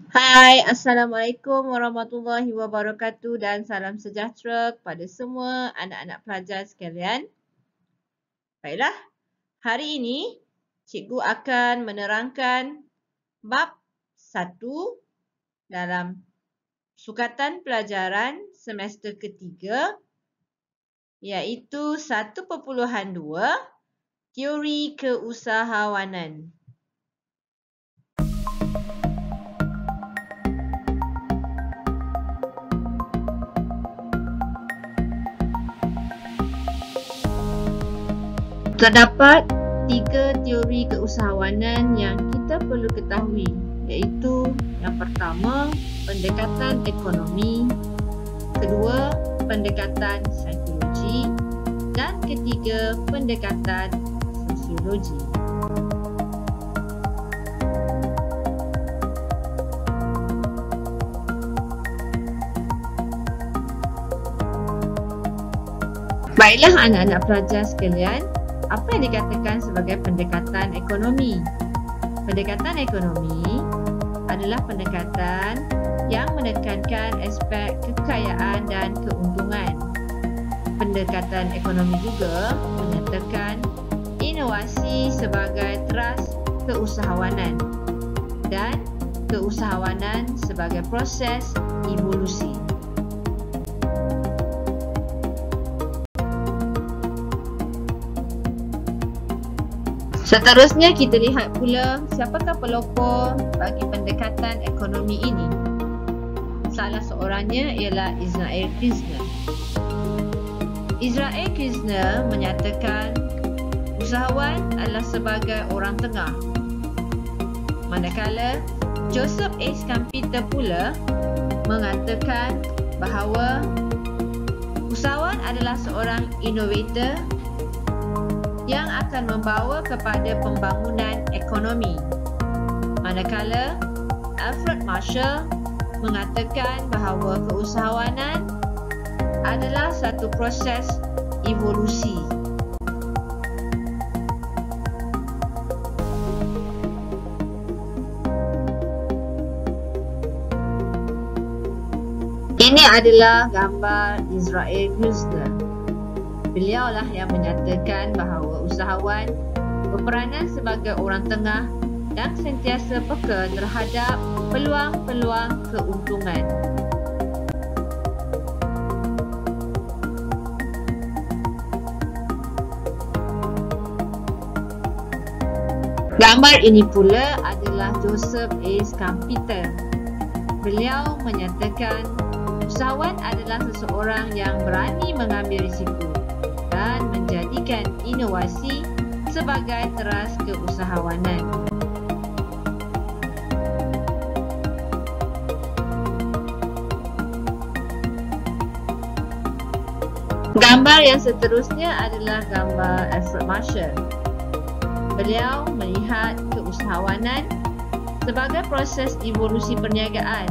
Hai, Assalamualaikum warahmatullahi wabarakatuh dan salam sejahtera kepada semua anak-anak pelajar sekalian. Baiklah, hari ini cikgu akan menerangkan bab 1 dalam sukatan pelajaran semester ketiga iaitu 1.2 Teori Keusahawanan. Terdapat 3 teori keusahawanan yang kita perlu ketahui, iaitu yang pertama, pendekatan ekonomi, kedua, pendekatan psikologi, dan ketiga, pendekatan sosiologi. Baiklah anak-anak pelajar sekalian, apa yang dikatakan sebagai pendekatan ekonomi? Pendekatan ekonomi adalah pendekatan yang menekankan aspek kekayaan dan keuntungan. Pendekatan ekonomi juga menyatakan inovasi sebagai teras keusahawanan dan keusahawanan sebagai proses evolusi. Seterusnya kita lihat pula siapakah pelopor bagi pendekatan ekonomi ini. Salah seorangnya ialah Israel Kirzner. Israel Kirzner menyatakan usahawan adalah sebagai orang tengah. Manakala Joseph A. Schumpeter pula mengatakan bahawa usahawan adalah seorang innovator yang akan membawa kepada pembangunan ekonomi. Manakala Alfred Marshall mengatakan bahawa keusahawanan adalah satu proses evolusi. Ini adalah gambar Israel Kirzner. Beliaulah yang menyatakan bahawa usahawan berperanan sebagai orang tengah dan sentiasa peka terhadap peluang-peluang keuntungan. Gambar ini pula adalah Joseph A. Schumpeter. Beliau menyatakan usahawan adalah seseorang yang berani mengambil risiko dan menjadikan inovasi sebagai teras keusahawanan. Gambar yang seterusnya adalah gambar Alfred Marshall. Beliau melihat keusahawanan sebagai proses evolusi perniagaan,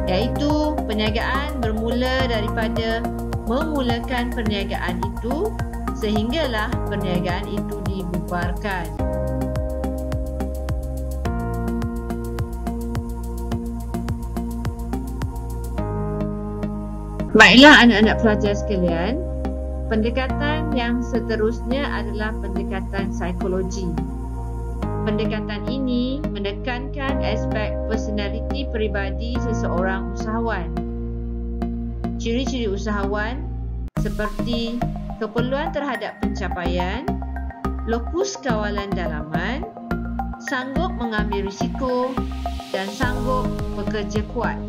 iaitu perniagaan bermula daripada memulakan perniagaan itu sehinggalah perniagaan itu dibubarkan. Baiklah anak-anak pelajar sekalian, pendekatan yang seterusnya adalah pendekatan psikologi. Pendekatan ini menekankan aspek personaliti peribadi seseorang usahawan. Ciri-ciri usahawan seperti keperluan terhadap pencapaian, lokus kawalan dalaman, sanggup mengambil risiko dan sanggup bekerja kuat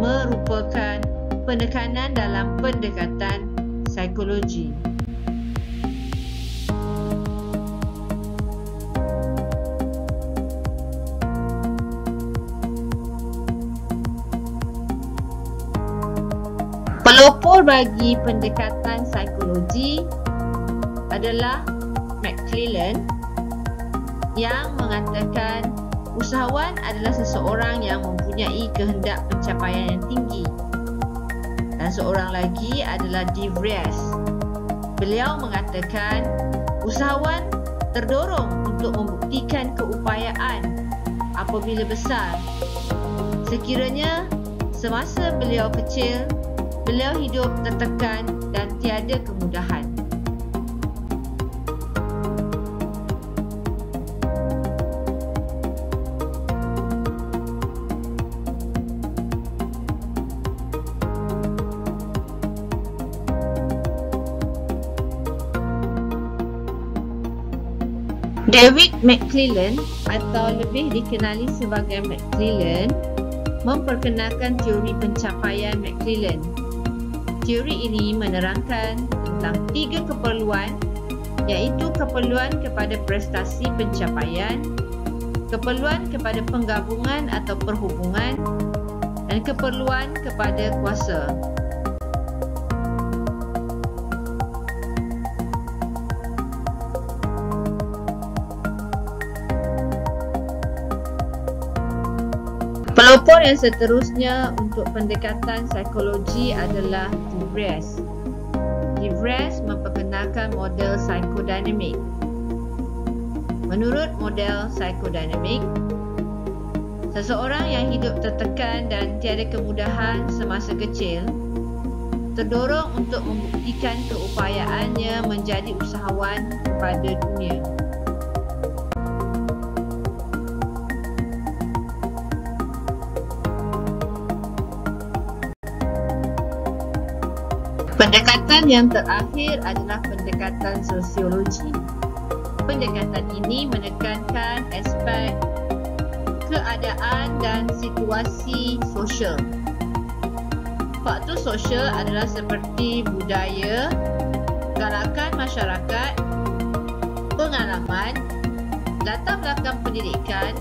merupakan penekanan dalam pendekatan psikologi. Pelopor bagi pendekatan psikologi adalah McClellan yang mengatakan usahawan adalah seseorang yang mempunyai kehendak pencapaian yang tinggi. Dan seorang lagi adalah De Vries. Beliau mengatakan usahawan terdorong untuk membuktikan keupayaan apabila besar. Sekiranya semasa beliau kecil, beliau hidup tertekan dan tiada kemudahan. David McClelland atau lebih dikenali sebagai McClelland memperkenalkan teori pencapaian McClelland. Teori ini menerangkan tentang 3 keperluan, iaitu keperluan kepada prestasi pencapaian, keperluan kepada penggabungan atau perhubungan, dan keperluan kepada kuasa. Pelopor yang seterusnya untuk pendekatan psikologi adalah De Vries. De Vries memperkenalkan model psikodinamik. Menurut model psikodinamik, seseorang yang hidup tertekan dan tiada kemudahan semasa kecil terdorong untuk membuktikan keupayaannya menjadi usahawan kepada dunia. Pendekatan yang terakhir adalah pendekatan sosiologi. Pendekatan ini menekankan aspek keadaan dan situasi sosial. Faktor sosial adalah seperti budaya, galakan masyarakat, pengalaman, latar belakang pendidikan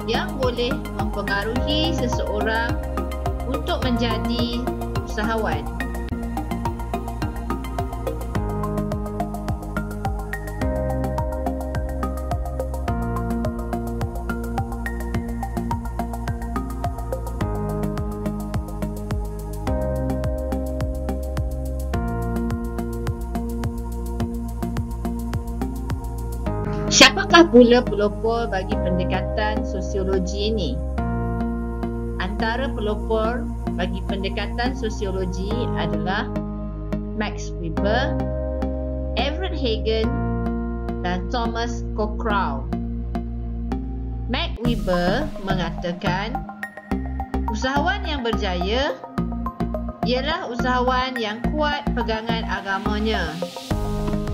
yang boleh mempengaruhi seseorang untuk menjadi usahawan. Siapakah pula pelopor bagi pendekatan sosiologi ini? Antara pelopor bagi pendekatan sosiologi adalah Max Weber, Everett Hagen dan Thomas Cockrell. Max Weber mengatakan, usahawan yang berjaya ialah usahawan yang kuat pegangan agamanya.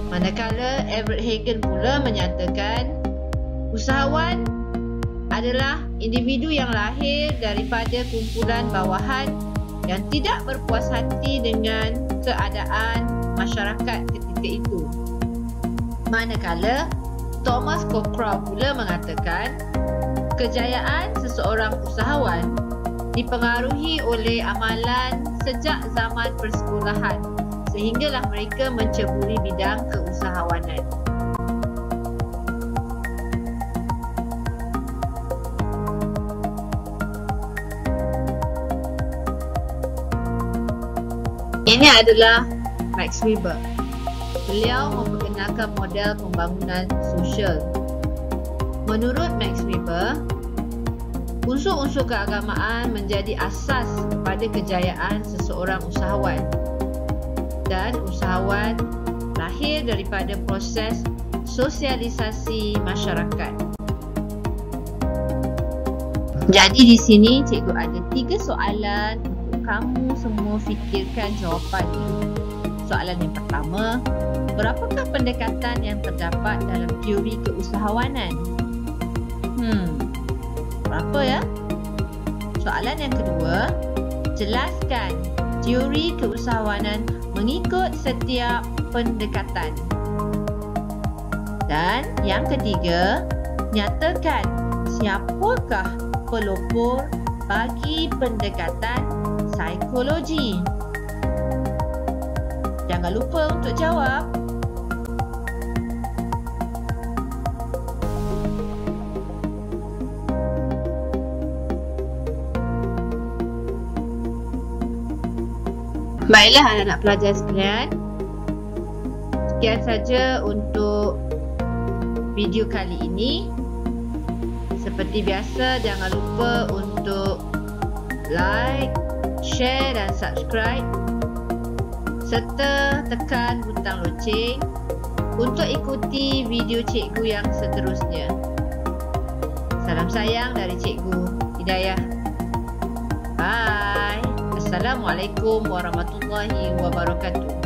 Manakala Everett Hagen pula menyatakan usahawan adalah individu yang lahir daripada kumpulan bawahan yang tidak berpuas hati dengan keadaan masyarakat ketika itu. Manakala Thomas Cockrell pula mengatakan kejayaan seseorang usahawan dipengaruhi oleh amalan sejak zaman persekolahan, sehinggalah mereka menceburi bidang keusahawanan. Ini adalah Max Weber. Beliau memperkenalkan model pembangunan sosial. Menurut Max Weber, unsur-unsur keagamaan menjadi asas kepada kejayaan seseorang usahawan. Dan usahawan lahir daripada proses sosialisasi masyarakat. Jadi di sini cikgu ada 3 soalan untuk kamu semua fikirkan jawapannya. Soalan yang pertama, berapakah pendekatan yang terdapat dalam teori keusahawanan? Berapa ya? Soalan yang kedua, jelaskan teori keusahawanan mengikut setiap pendekatan. Dan yang ketiga, nyatakan siapakah pelopor bagi pendekatan psikologi. Jangan lupa untuk jawab. Baiklah anak-anak pelajar sekalian, sekian saja untuk video kali ini. Seperti biasa, jangan lupa untuk like, share dan subscribe serta tekan butang loceng untuk ikuti video cikgu yang seterusnya. Salam sayang dari Cikgu Hidayah. Bye. Assalamualaikum warahmatullahi wabarakatuh.